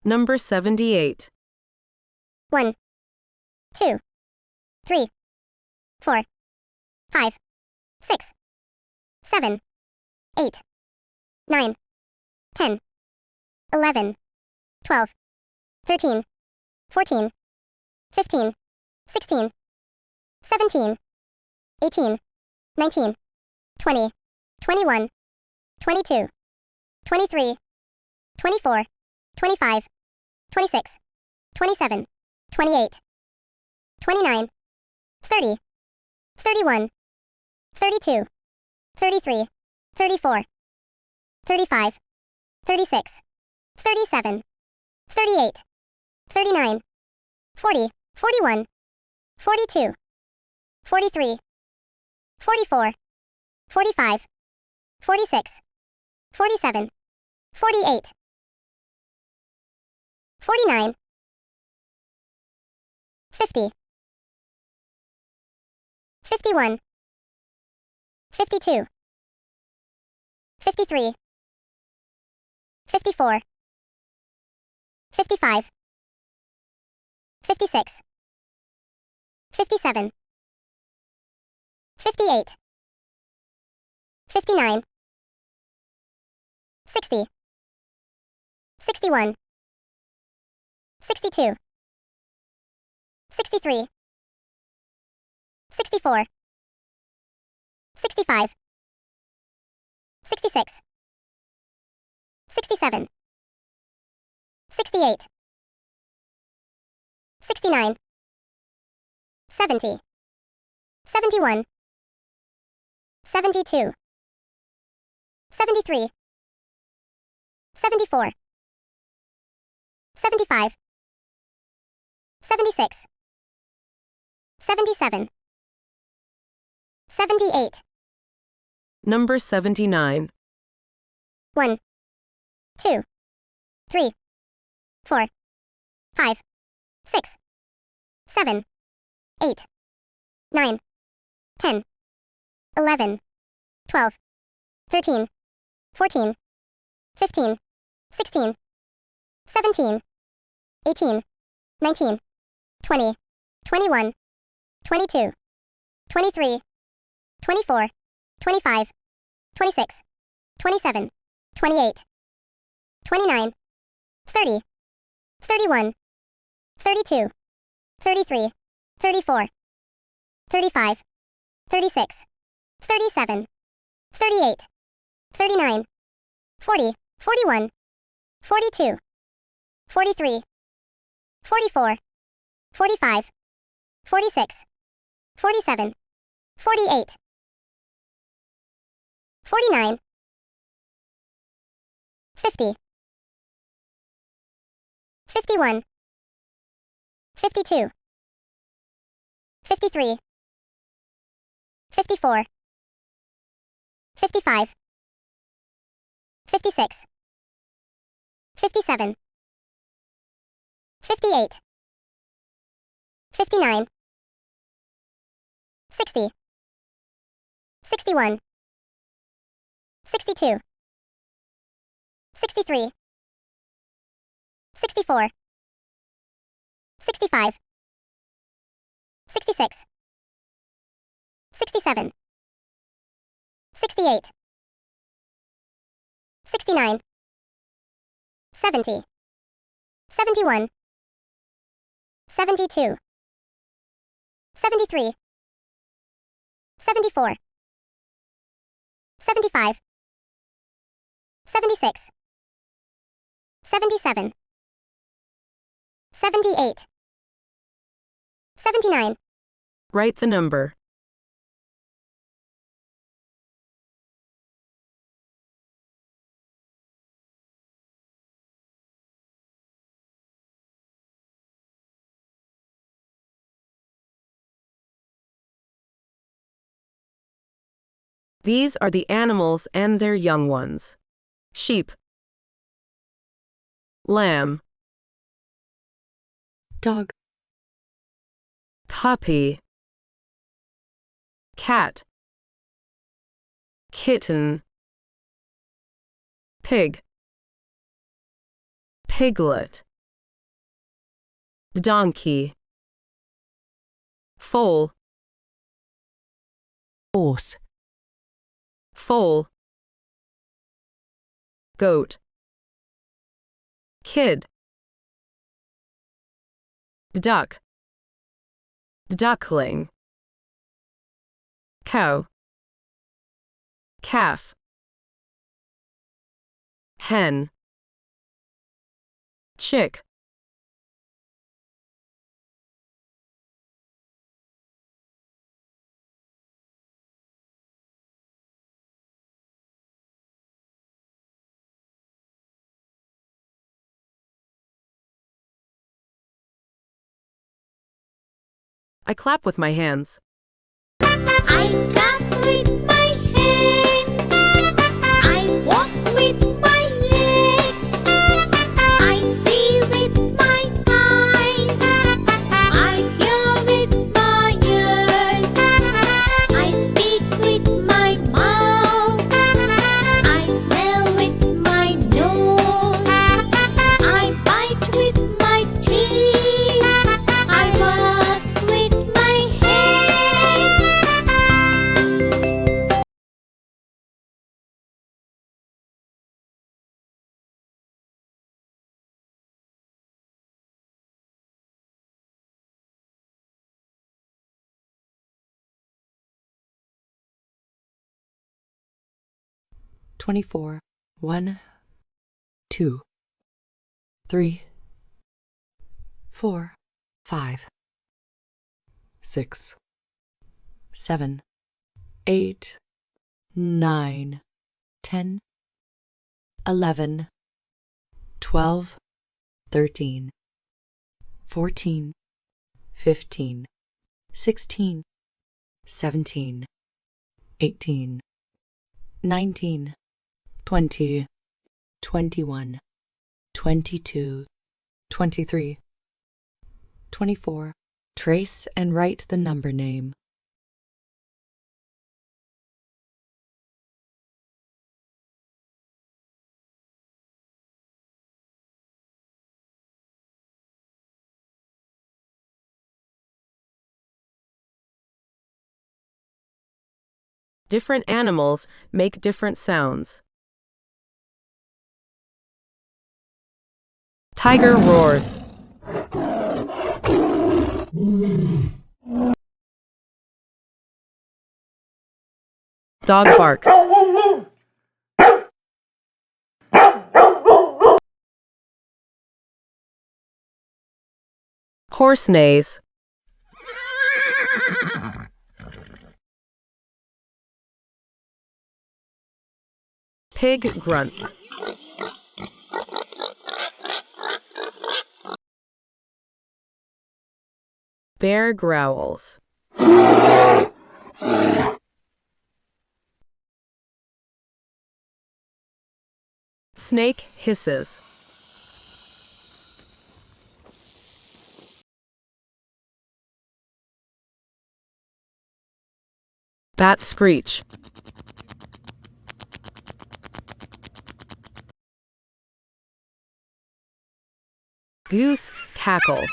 Number 78. 1, 2, 3, 4, 5, 6, 7, 8, 9, 10, 11, 12, 13, 14, 15, 16, 17, 18, 19, 20, 21, 22, 23, 24, 25, 26, 27, 28, 29, 30, 31, 32, 33, 34, 35, 36, 37, 38, 39, 40, 41, 42, 43, 44, 45, 46, 47, 48, 49, 50, 51, 52, 53, 54, 55, 56, 57, 58, 59, 60, 61, 62, 63, 64, 65, 66, 67, 68, 69, 70, 71, 72, 73, 74, 75, 76, 77, 78. Number 79. 1, 2, 3, 4, 5, 6, 7, 8, 9, 10, 11, 12, 13, 14, 15, 16, 17, 18, 19, 20, 21, 22, 23, 24, 25, 26, 27, 28, 29, 30, 31, 32, 33, 34, 35, 36, 37, 38, 39, 40, 41, 42, 43, 44, 45, 46, 47, 48, 49, 50, 51, 52, 53, 54, 55, 56, 57, 58, 59, 60, 61, 62, 63, 64, 65, 66, 67, 68, 69, 70, 71, 72, 73, 74, 75, 76, 77, 78, 79. Write the number. These are the animals and their young ones. Sheep, lamb, dog, puppy, cat, kitten, pig, piglet. donkey, foal, horse, foal, goat, kid, duck, duckling, cow, calf, hen, chick, I clap with my hands. I clap with my hands. I walk with my legs. I see with my eyes. I hear with my ears. I speak with my mouth. I smell with my nose. I bite with my teeth. I work with my hands. 24, 1, 2, 3, 4, 5, 6, 7, 8, 9, 10, 11, 12, 13, 14, 15, 16, 17, 18, 19, 20, 21, 22, 23, 24. Trace and write the number name. Different animals make different sounds. Tiger roars. Dog barks. Horse neighs. Pig grunts. Bear growls. Snake hisses. Bat screech. Goose cackle.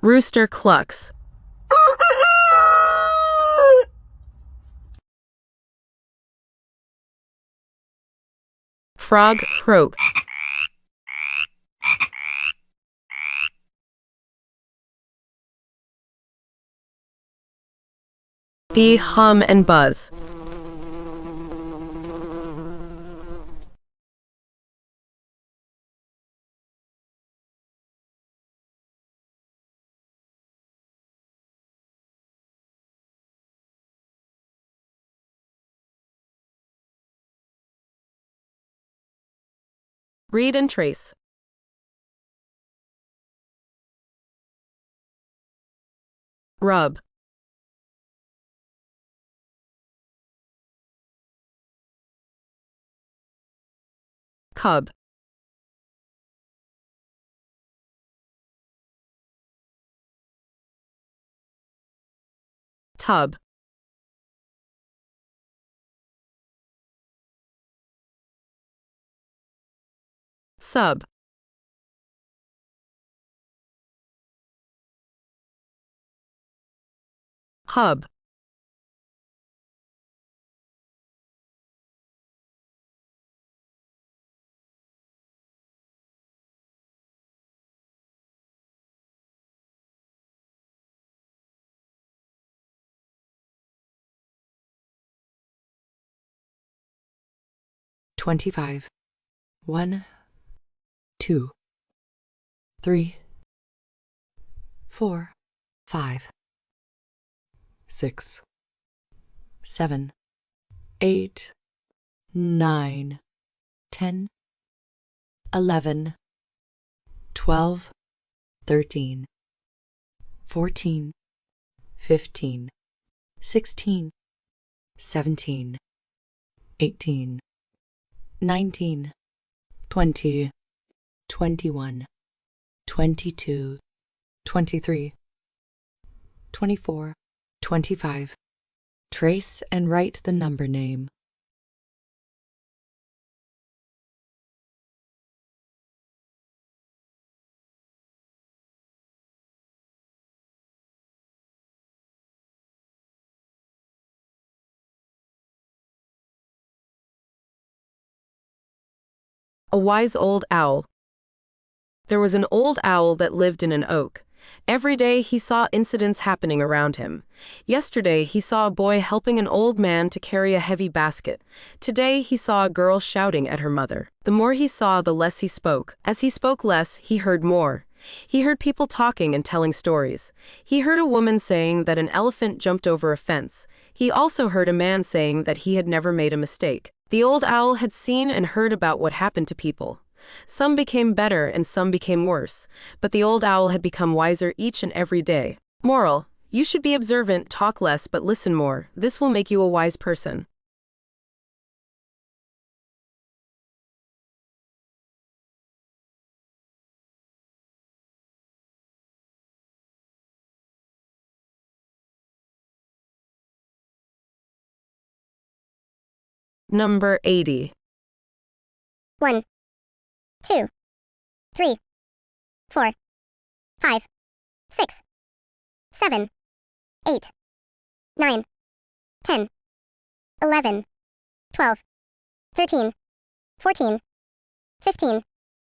Rooster clucks. Frog croak. Bee hum and buzz. Read and trace. Rub. Cub. Tub. Sub. Hub. $25. 1, 2, 3, 4, 5, 6, 7, 8, 9, 10, 11, 12, 13, 14, 15, 16, 17, 18, 19, 20, 21, 22, 23, 24, 25. Trace and write the number name. A wise old owl. There was an old owl that lived in an oak. Every day he saw incidents happening around him. Yesterday he saw a boy helping an old man to carry a heavy basket. Today he saw a girl shouting at her mother. The more he saw, the less he spoke. As he spoke less, he heard more. He heard people talking and telling stories. He heard a woman saying that an elephant jumped over a fence. He also heard a man saying that he had never made a mistake. The old owl had seen and heard about what happened to people. Some became better and some became worse, but the old owl had become wiser each and every day. Moral: you should be observant, talk less, but listen more. This will make you a wise person. Number 80. 1, 2, 3, 4, 5, 6, 7, 8, 9, 10, 11, 12, 13, 14, 15,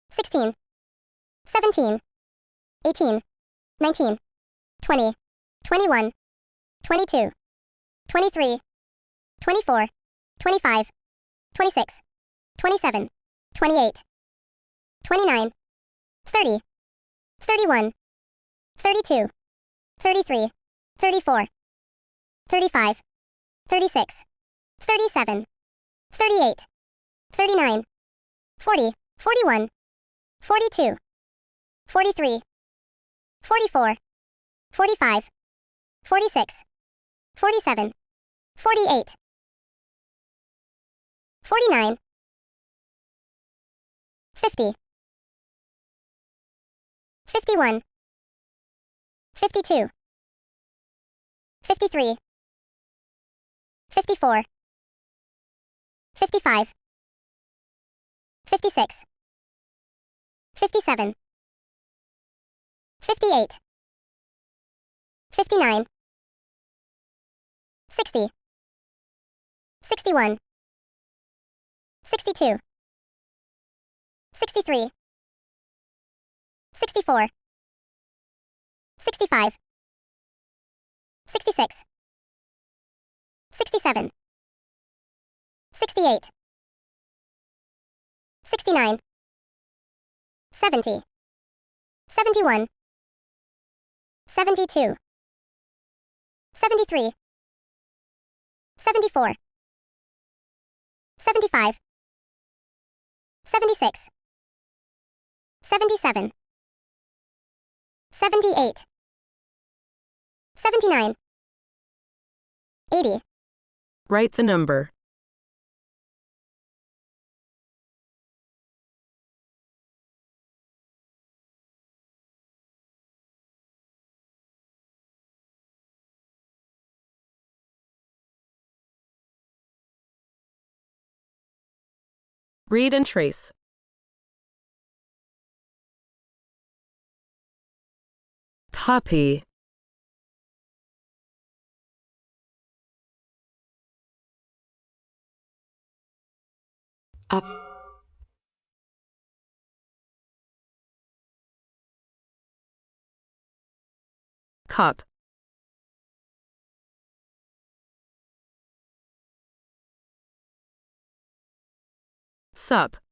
16, 17, 18, 19, 20, 21, 22, 23, 24, 25, 26, 27, 28, 29, 30, 31, 32, 33, 34, 35, 36, 37, 38, 39, 40, 41, 42, 43, 44, 45, 46, 47, 48, 49, 50, 51, 52, 53, 54, 55, 56, 57, 58, 59, 60, 61, 62, 63, 64, 65, 66, 67, 68, 69, 70, 71, 72, 73, 74, 75, 76, 77, 78, 79, 80. Write the number. Read and trace. Copy. Up. Cup. Sup.